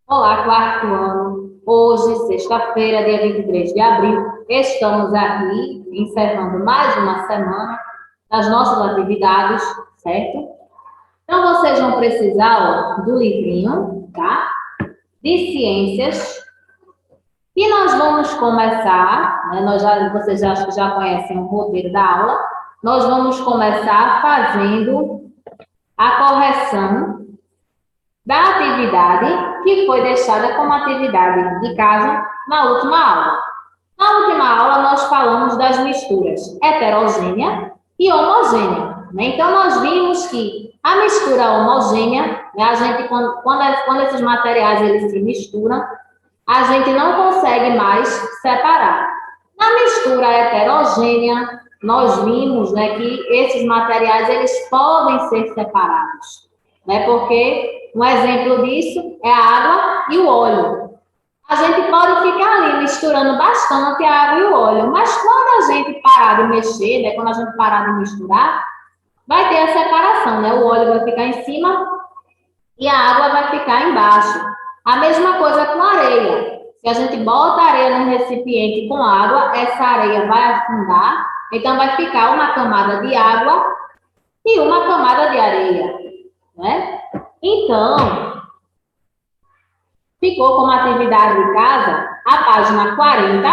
Olá, quarto ano. Hoje, sexta-feira, dia 23 de abril, estamos aqui encerrando mais uma semana das nossas atividades, certo? Então, vocês vão precisar, ó, do livrinho, tá? De ciências. E nós vamos começar, né? Vocês já conhecem o roteiro da aula. Nós vamos começar fazendo a correção da atividade que foi deixada como atividade de casa na última aula. Na última aula, nós falamos das misturas heterogênea e homogênea, né? Então, nós vimos que a mistura homogênea, né, a gente, quando esses materiais eles se misturam, a gente não consegue mais separar. Na mistura heterogênea, nós vimos, né, que esses materiais eles podem ser separados, né? Porque um exemplo disso é a água e o óleo. A gente pode ficar ali misturando bastante a água e o óleo, mas quando a gente parar de mexer, né, quando a gente parar de misturar, vai ter a separação, né? O óleo vai ficar em cima e a água vai ficar embaixo. A mesma coisa com a areia. Se a gente bota a areia num recipiente com água, essa areia vai afundar, então vai ficar uma camada de água e uma camada de areia, né? Então, ficou como atividade de casa a página 40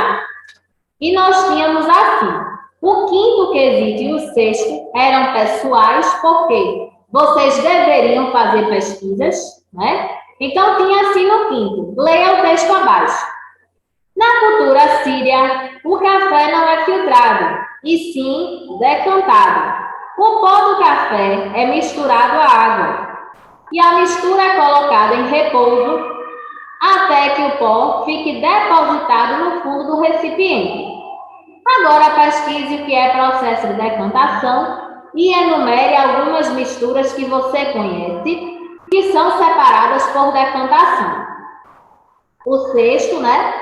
e nós tínhamos assim, o quinto quesito e o sexto eram pessoais porque vocês deveriam fazer pesquisas, né? Então tinha assim no quinto, leia o texto abaixo. Na cultura síria, o café não é filtrado, e sim decantado. O pó do café é misturado à água, e a mistura é colocada em repouso até que o pó fique depositado no fundo do recipiente. Agora pesquise o que é processo de decantação e enumere algumas misturas que você conhece que são separadas por decantação. O sexto, né?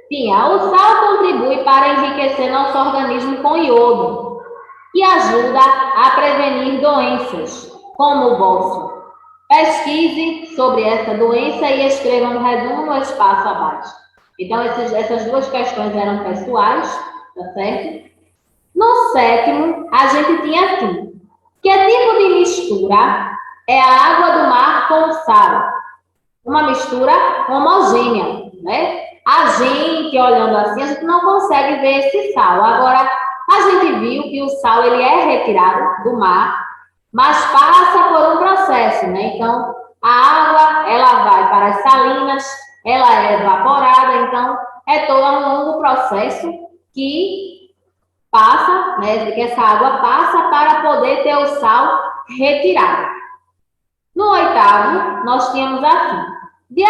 Tinha, o sal contribui para enriquecer nosso organismo com iodo e ajuda a prevenir doenças, como o bócio. Pesquise sobre essa doença e escreva um resumo no espaço abaixo. Então, essas duas questões eram pessoais, tá certo? No sétimo, a gente tinha assim, que tipo de mistura é a água do mar com sal? Uma mistura homogênea, né? A gente, olhando assim, a gente não consegue ver esse sal. Agora, a gente viu que o sal ele é retirado do mar, mas passa por um processo, né? Então, a água, ela vai para as salinas, ela é evaporada, então, é todo um longo processo que passa, né? Que essa água passa para poder ter o sal retirado. No oitavo, nós tínhamos assim, de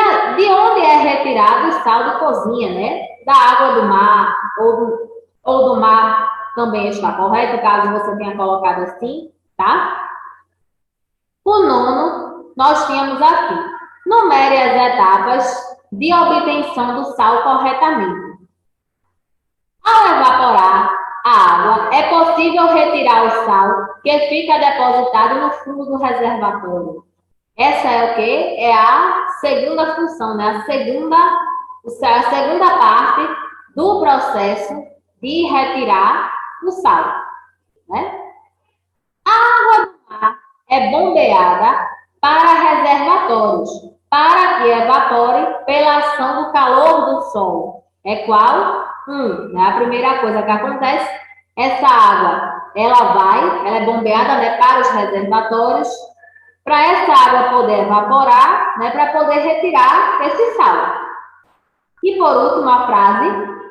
onde é retirado o sal de cozinha, né? Da água do mar, ou do mar também está correto, caso você tenha colocado assim, tá? O nono, nós tínhamos aqui, numere as etapas de obtenção do sal corretamente. Ao evaporar a água, é possível retirar o sal que fica depositado no fundo do reservatório. Essa é o quê? É a segunda função, né? A segunda parte do processo de retirar o sal, né? A água do mar é bombeada para reservatórios, para que evapore pela ação do calor do sol. É qual? Né? A primeira coisa que acontece, essa água, ela é bombeada, né, para os reservatórios, para essa água poder evaporar, né, para poder retirar esse sal. E por último, a frase,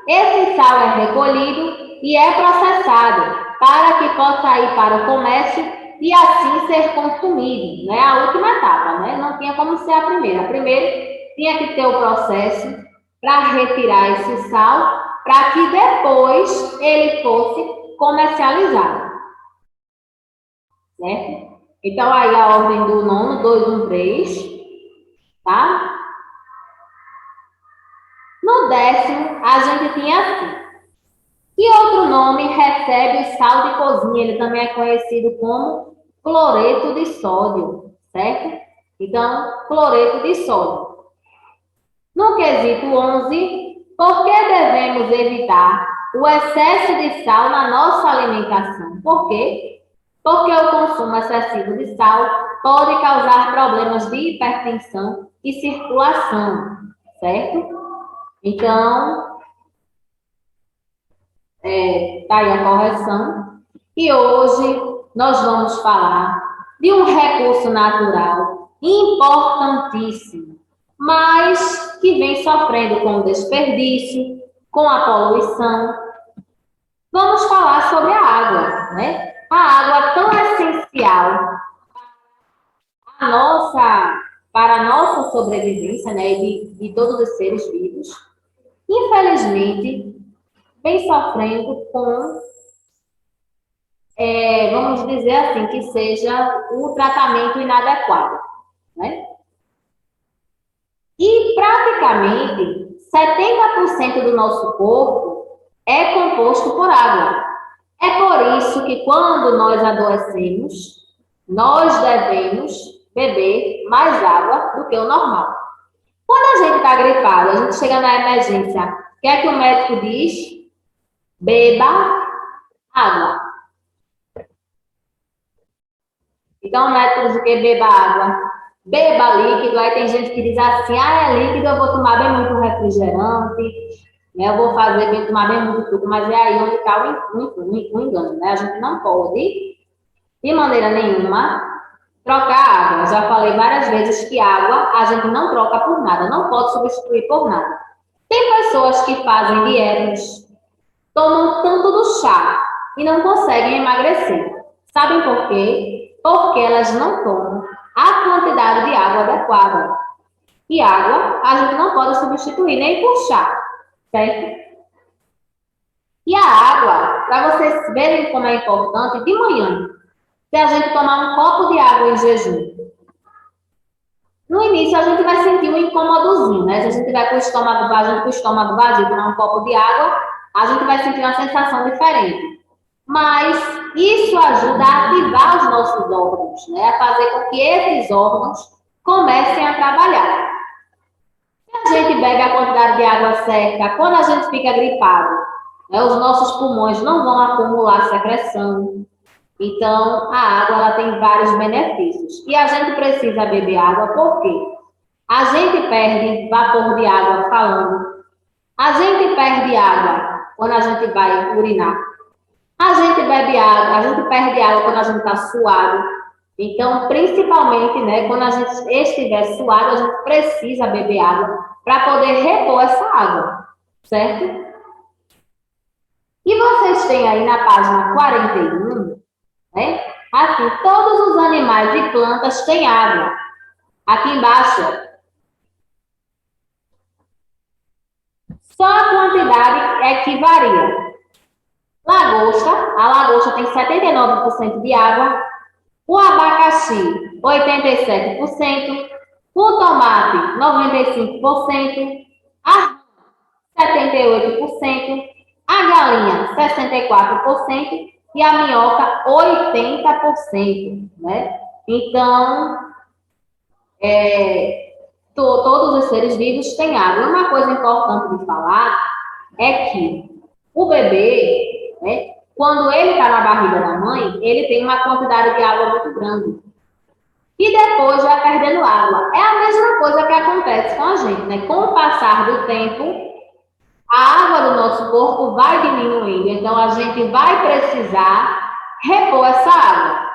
esse sal é recolhido e é processado para que possa ir para o comércio e assim ser consumido, né? A última etapa, né? Não tinha como ser a primeira. A primeira tinha que ter o processo para retirar esse sal, para que depois ele fosse comercializado. Certo? Então, aí a ordem do nono, 2, 1, 3, tá? No décimo, a gente tinha assim. Que outro nome recebe o sal de cozinha? Ele também é conhecido como cloreto de sódio, certo? Então, cloreto de sódio. No quesito 11, por que devemos evitar o excesso de sal na nossa alimentação? Por quê? Porque o consumo excessivo de sal pode causar problemas de hipertensão e circulação, certo? Então, tá aí a correção. E hoje nós vamos falar de um recurso natural importantíssimo, mas que vem sofrendo com o desperdício, com a poluição. Vamos falar sobre a água, né? A água tão essencial a nossa, para a nossa sobrevivência, né, de todos os seres vivos, infelizmente, vem sofrendo com, vamos dizer assim, que seja o tratamento inadequado, né? E praticamente 70% do nosso corpo é composto por água. É por isso que quando nós adoecemos, nós devemos beber mais água do que o normal. Quando a gente está gripado, a gente chega na emergência, o que é que o médico diz? Beba água. Então, o médico diz o que? Beba água. Beba líquido. Aí tem gente que diz assim, é líquido, eu vou tomar bem muito refrigerante, né? Eu vou fazer bem, tomar bem muito suco, mas é aí onde está o engano, né? A gente não pode, de maneira nenhuma, trocar água. Eu já falei várias vezes que água a gente não troca por nada, não pode substituir por nada. Tem pessoas que fazem dietas, tomam tanto do chá e não conseguem emagrecer. Sabem por quê? Porque elas não tomam a quantidade de água adequada. E água a gente não pode substituir nem por chá, certo? E a água, para vocês verem como é importante, de manhã, se a gente tomar um copo de água em jejum, no início a gente vai sentir um incômodozinho, né? Se a gente tiver com o estômago vazio, tomar um copo de água, a gente vai sentir uma sensação diferente. Mas isso ajuda a ativar os nossos órgãos, né? A fazer com que esses órgãos comecem a trabalhar. Se a gente bebe a quantidade de água certa, quando a gente fica gripado, né, os nossos pulmões não vão acumular secreção. Então, a água ela tem vários benefícios. E a gente precisa beber água porque a gente perde vapor de água falando. A gente perde água quando a gente vai urinar. A gente bebe água, a gente perde água quando a gente está suado. Então, principalmente, né, quando a gente estiver suado, a gente precisa beber água para poder repor essa água, certo? E vocês têm aí na página 41, né? Assim, todos os animais e plantas têm água. Aqui embaixo, só a quantidade é que varia. Lagosta, a lagosta tem 79% de água, o abacaxi, 87%, o tomate, 95%, a 78%, a galinha, 64% e a minhoca, 80%, né? Então, todos os seres vivos têm água. Uma coisa importante de falar é que o bebê, né, quando ele está na barriga da mãe, ele tem uma quantidade de água muito grande. E depois vai perdendo água. É a mesma coisa que acontece com a gente, né? Com o passar do tempo, a água do nosso corpo vai diminuindo. Então, a gente vai precisar repor essa água.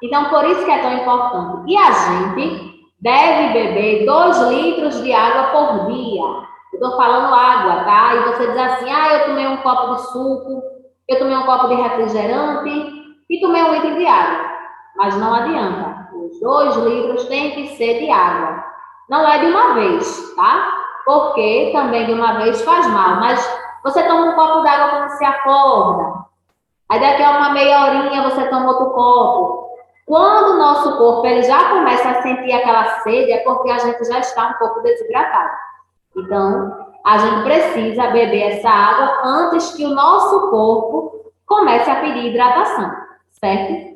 Então, por isso que é tão importante. E a gente deve beber 2 litros de água por dia. Eu estou falando água, tá? E você diz assim, eu tomei um copo de suco, eu tomei um copo de refrigerante e tomei 1 litro de água. Mas não adianta. Os 2 litros têm que ser de água. Não é de uma vez, tá? Porque também de uma vez faz mal. Mas você toma um copo d'água quando se acorda. Aí daqui a uma meia horinha você toma outro copo. Quando o nosso corpo ele já começa a sentir aquela sede, é porque a gente já está um pouco desidratado. Então, a gente precisa beber essa água antes que o nosso corpo comece a pedir hidratação, certo?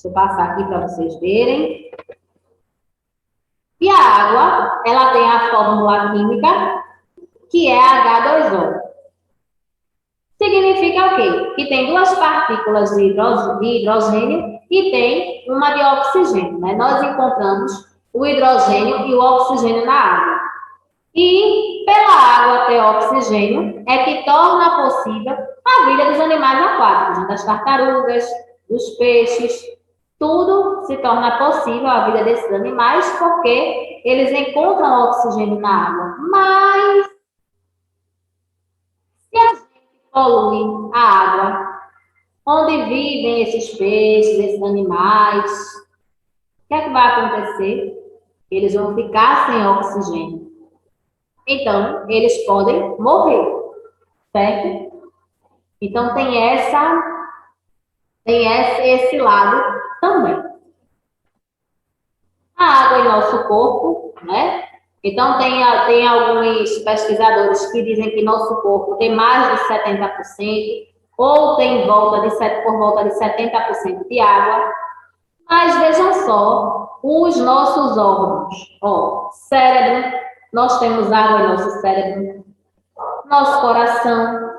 Deixa eu passar aqui para vocês verem. E a água, ela tem a fórmula química, que é H2O. Significa o quê? Que tem duas partículas de hidrogênio e tem uma de oxigênio, né? Nós encontramos o hidrogênio e o oxigênio na água. E pela água ter oxigênio é que torna possível a vida dos animais aquáticos, né? Das tartarugas, dos peixes, tudo se torna possível a vida desses animais porque eles encontram oxigênio na água. Mas se a gente polui a água onde vivem esses peixes, esses animais, o que é que vai acontecer? Eles vão ficar sem oxigênio. Então, eles podem morrer, certo? Então, tem esse lado também. A água em nosso corpo, né? Então, tem alguns pesquisadores que dizem que nosso corpo tem mais de 70%, ou tem por volta de 70% de água. Mas vejam só, os nossos órgãos, ó, cérebro, nós temos água em nosso cérebro, nosso coração,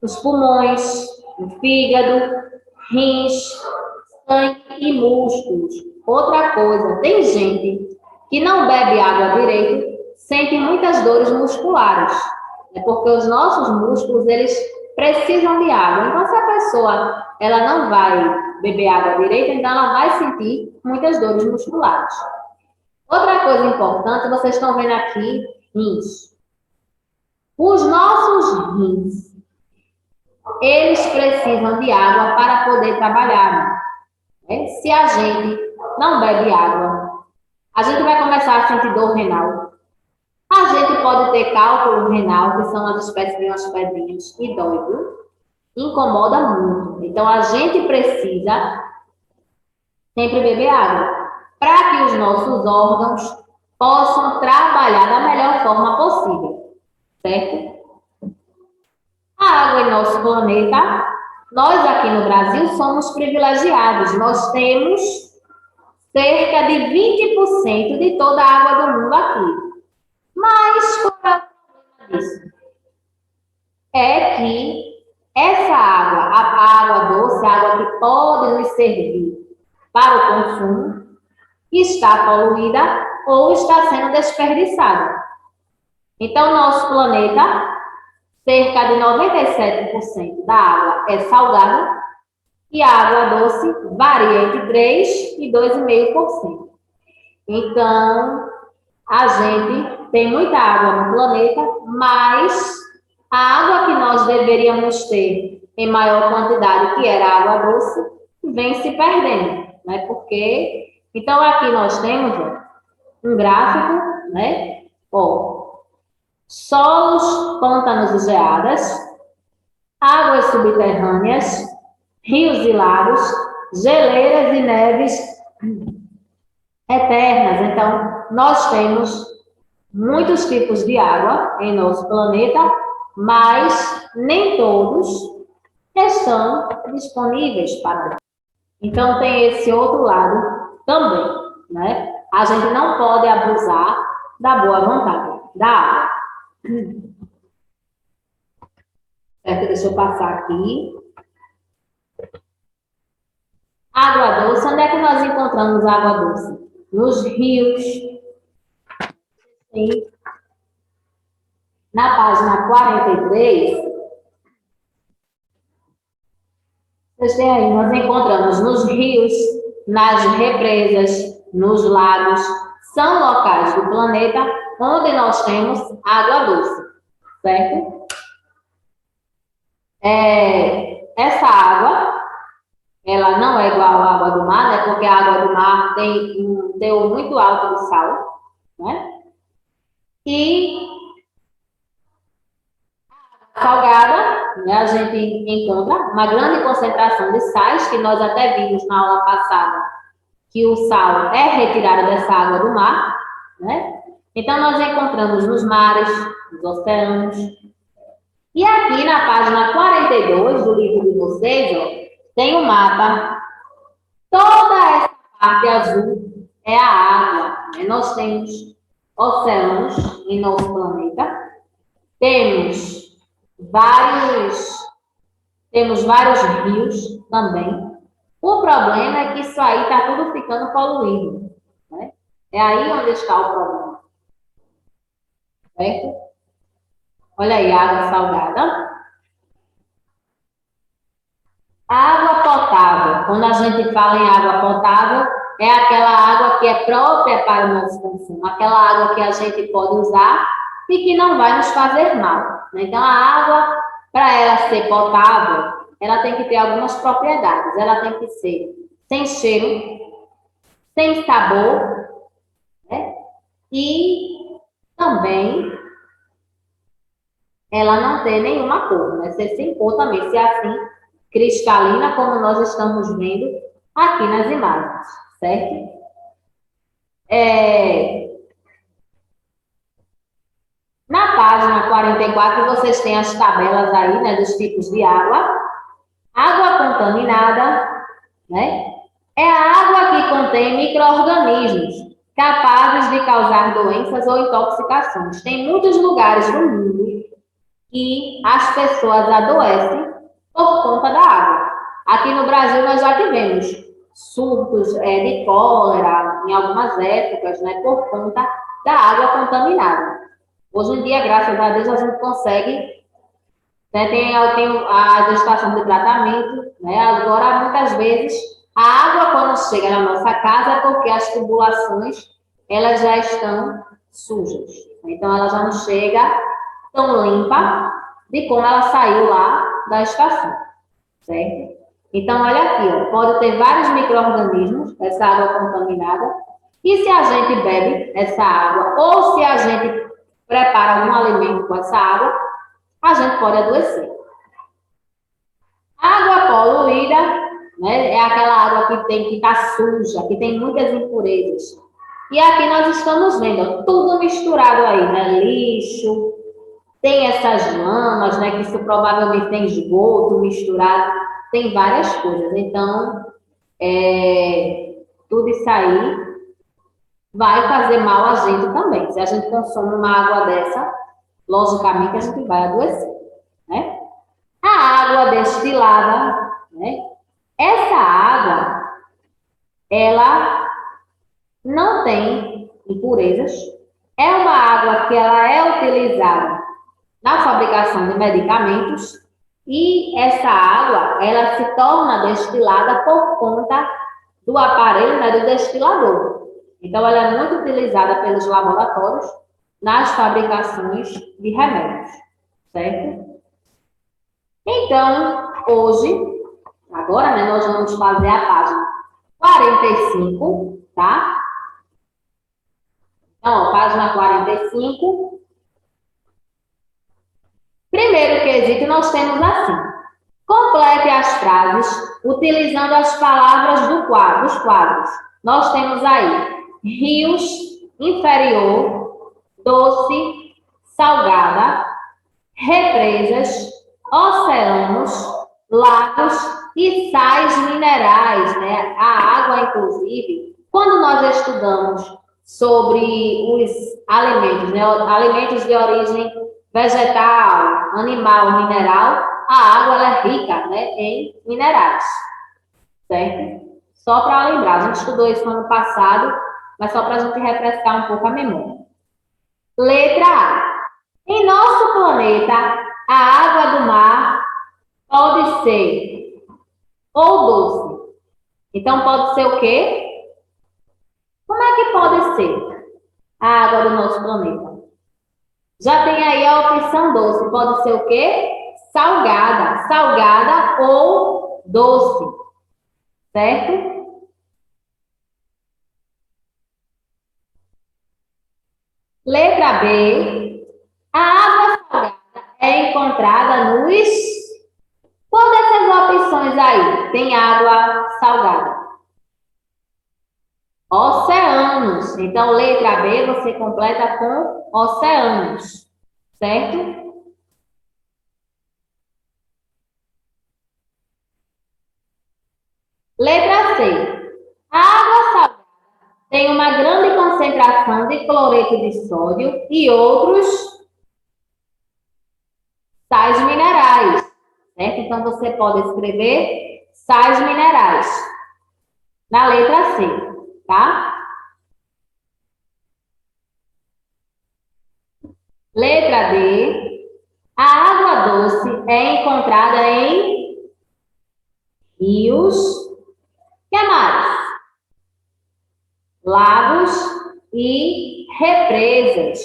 os pulmões, o fígado, rins, sangue e músculos. Outra coisa, tem gente que não bebe água direito, sente muitas dores musculares, né? Porque os nossos músculos, eles precisam de água. Então, se a pessoa ela não vai beber água direito, então ela vai sentir muitas dores musculares. Outra coisa importante, vocês estão vendo aqui, rins. Os nossos rins, eles precisam de água para poder trabalhar, né? Se a gente não bebe água, a gente vai começar a sentir dor renal. A gente pode ter cálculo renal, que são as espécies de umas pedrinhas, e dói, viu? Incomoda muito. Então, a gente precisa sempre beber água, para que os nossos órgãos possam trabalhar da melhor forma possível, certo? A água em nosso planeta, nós aqui no Brasil somos privilegiados. Nós temos cerca de 20% de toda a água do mundo aqui. Mas qual é o problema disso? É que essa água, a água doce, a água que pode nos servir para o consumo, está poluída ou está sendo desperdiçada. Então, nosso planeta, cerca de 97% da água é salgada e a água doce varia entre 3% e 2,5%. Então, a gente tem muita água no planeta, mas a água que nós deveríamos ter em maior quantidade, que era a água doce, vem se perdendo, né? Porque, então, aqui nós temos um gráfico, né? Ó, solos, pântanos e geadas, águas subterrâneas, rios e lagos, geleiras e neves eternas. Então, nós temos muitos tipos de água em nosso planeta, mas nem todos estão disponíveis para nós. Então, tem esse outro lado também, né? A gente não pode abusar da boa vontade da água. Certo? Deixa eu passar aqui. Água doce. Onde é que nós encontramos água doce? Nos rios. Sim. Na página 43, vocês têm aí, nós encontramos nos rios, nas represas, nos lagos, são locais do planeta onde nós temos água doce, certo? Essa água, ela não é igual à água do mar, né? Porque a água do mar tem um teor muito alto de sal, né? E salgada, né, a gente encontra uma grande concentração de sais, que nós até vimos na aula passada, que o sal é retirado dessa água do mar, né? Então, nós encontramos nos mares, nos oceanos. E aqui na página 42 do livro de vocês, ó, tem um mapa Toda essa parte azul é a água. Né? Nós temos oceanos em nosso planeta, temos vários, temos vários rios também. O problema é que isso aí está tudo ficando poluído. Né? É aí onde está o problema. Certo? Olha aí, água salgada. Água potável. Quando a gente fala em água potável, é aquela água que é própria para o nosso consumo. Aquela água que a gente pode usar e que não vai nos fazer mal. Então, a água, para ela ser potável, ela tem que ter algumas propriedades. Ela tem que ser sem cheiro, sem sabor, né? E também ela não ter nenhuma cor, né? Ser sem cor também, se assim, cristalina, como nós estamos vendo aqui nas imagens, certo? Na página 44, vocês têm as tabelas aí, né, dos tipos de água. Água contaminada, né? É a água que contém micro-organismos capazes de causar doenças ou intoxicações. Tem muitos lugares do mundo que as pessoas adoecem por conta da água. Aqui no Brasil nós já tivemos surtos de cólera em algumas épocas, né, por conta da água contaminada. Hoje em dia, graças a Deus, a gente consegue, né, tem a estação de tratamento, né, agora muitas vezes a água quando chega na nossa casa é porque as tubulações elas já estão sujas, então ela já não chega tão limpa de como ela saiu lá da estação, certo? Então, olha aqui, ó, pode ter vários micro-organismos, essa água contaminada, e se a gente bebe essa água, ou se a gente prepara algum alimento com essa água, a gente pode adoecer. Água poluída, né, é aquela água que está suja, que tem muitas impurezas. E aqui nós estamos vendo, ó, tudo misturado aí, né? Lixo, tem essas lamas, né? Que isso provavelmente tem esgoto misturado, tem várias coisas. Então, tudo isso aí vai fazer mal a gente também. Se a gente consome uma água dessa, logicamente a gente vai adoecer, né? A água destilada, né? Essa água, ela não tem impurezas. É uma água que ela é utilizada na fabricação de medicamentos e essa água, ela se torna destilada por conta do aparelho, né, do destilador. Então, ela é muito utilizada pelos laboratórios nas fabricações de remédios, certo? Então, hoje, agora, né, nós vamos fazer a página 45, tá? Então, ó, página 45. Primeiro quesito, nós temos assim. Complete as frases utilizando as palavras dos quadros. Nós temos aí rios, inferior, doce, salgada, represas, oceanos, lagos e sais minerais, né? A água, inclusive, quando nós estudamos sobre os alimentos, né? Alimentos de origem vegetal, animal, mineral, a água ela é rica, né, em minerais, certo? Só para lembrar, a gente estudou isso no ano passado, mas só para a gente refrescar um pouco a memória. Letra A. Em nosso planeta, a água do mar pode ser ou doce. Então, pode ser o quê? Como é que pode ser a água do nosso planeta? Já tem aí a opção doce. Pode ser o quê? Salgada. Salgada ou doce. Certo? Letra B. A água salgada é encontrada nos... Qual dessas opções aí tem água salgada? Oceanos. Então, letra B você completa com oceanos. Certo? Letra C. uma grande concentração de cloreto de sódio e outros sais minerais, certo? Então, você pode escrever sais minerais na letra C, tá? Letra D. A água doce é encontrada em rios, que mais? Lagos e represas.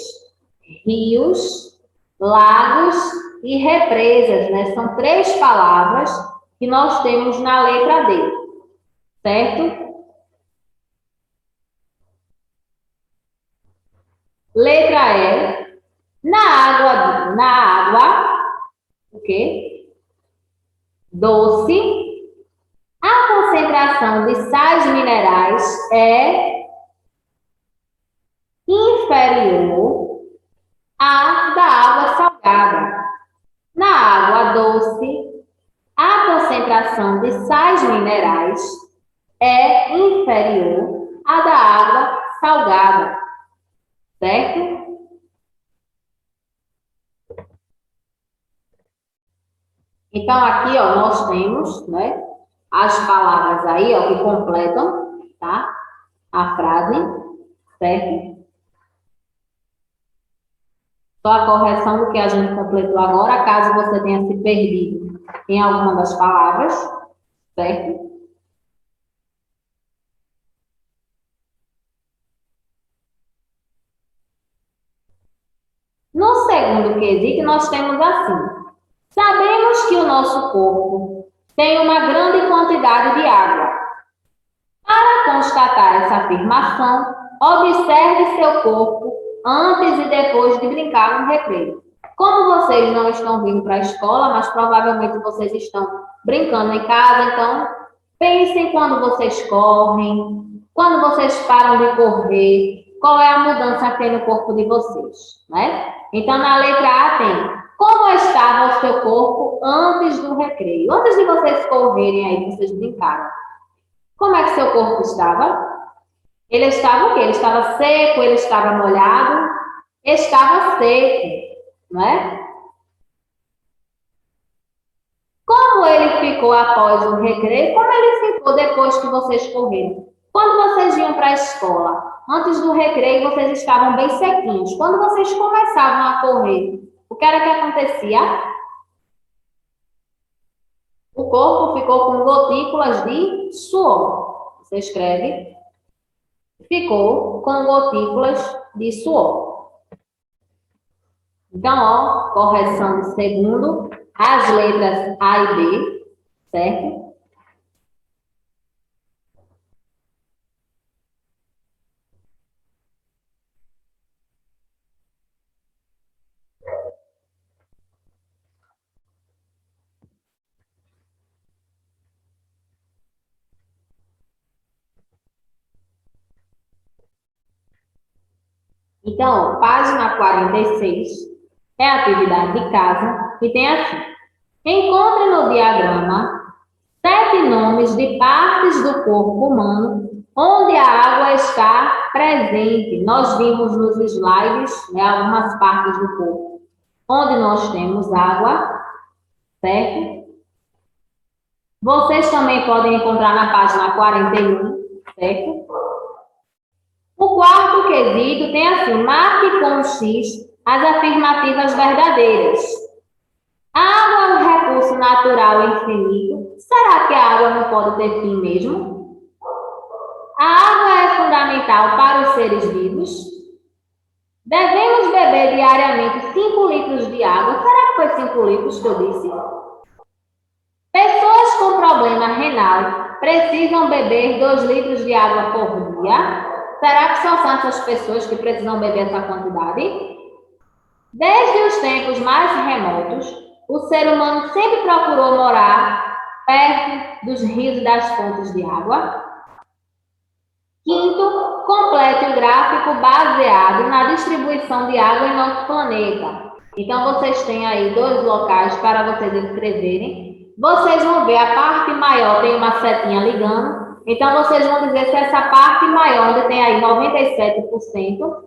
Rios, lagos e represas, né? São 3 palavras que nós temos na letra D, certo? Letra E. Na água, o quê? Doce, a concentração de sais minerais é inferior à da água salgada. Na água doce, a concentração de sais minerais é inferior à da água salgada, certo? Então, aqui, ó, nós temos, né, as palavras aí, ó, que completam, tá? A frase, certo? Só a correção do que a gente completou agora, caso você tenha se perdido em alguma das palavras, certo? No segundo quesito, nós temos assim. Sabemos que o nosso corpo tem uma grande quantidade de água. Para constatar essa afirmação, observe seu corpo antes e depois de brincar no recreio. Como vocês não estão vindo para a escola, mas provavelmente vocês estão brincando em casa, então pensem quando vocês correm, quando vocês param de correr, qual é a mudança que tem no corpo de vocês, né? Então, na letra A tem como estava o seu corpo antes do recreio. Antes de vocês correrem aí, vocês brincaram. Como é que seu corpo estava? Ele estava o quê? Ele estava seco, ele estava molhado? Estava seco, não é? Como ele ficou após o recreio? Como ele ficou depois que vocês correram? Quando vocês iam para a escola, antes do recreio, vocês estavam bem sequinhos. Quando vocês começavam a correr, o que era que acontecia? O corpo ficou com gotículas de suor. Você escreve. Ficou com gotículas de suor. Então, ó, correção do segundo, as letras A e B, certo? Então, página 46 é a atividade de casa e tem assim. Encontre no diagrama 7 nomes de partes do corpo humano onde a água está presente. Nós vimos nos slides, né, algumas partes do corpo onde nós temos água, certo? Vocês também podem encontrar na página 41, certo? O quarto quesito tem assim, marque com X as afirmativas verdadeiras. A água é um recurso natural infinito. Será que a água não pode ter fim mesmo? A água é fundamental para os seres vivos. Devemos beber diariamente 5 litros de água. Será que foi 5 litros que eu disse? Pessoas com problema renal precisam beber 2 litros de água por dia. Será que são essas pessoas que precisam beber essa quantidade? Desde os tempos mais remotos, o ser humano sempre procurou morar perto dos rios e das fontes de água. Quinto, complete o gráfico baseado na distribuição de água em nosso planeta. Então, vocês têm aí 2 locais para vocês escreverem. Vocês vão ver, a parte maior tem uma setinha ligando Então, vocês vão dizer se essa parte maior, onde tem aí 97%,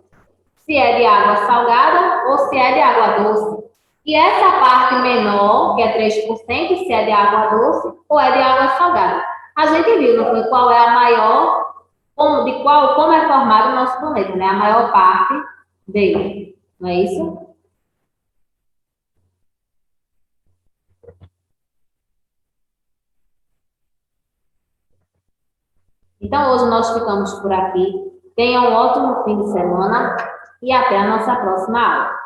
se é de água salgada ou se é de água doce. E essa parte menor, que é 3%, se é de água doce ou é de água salgada. A gente viu, não foi? Qual é a maior, como é formado o nosso planeta, né? A maior parte dele. Não é isso? Então, hoje nós ficamos por aqui. Tenham um ótimo fim de semana e até a nossa próxima aula.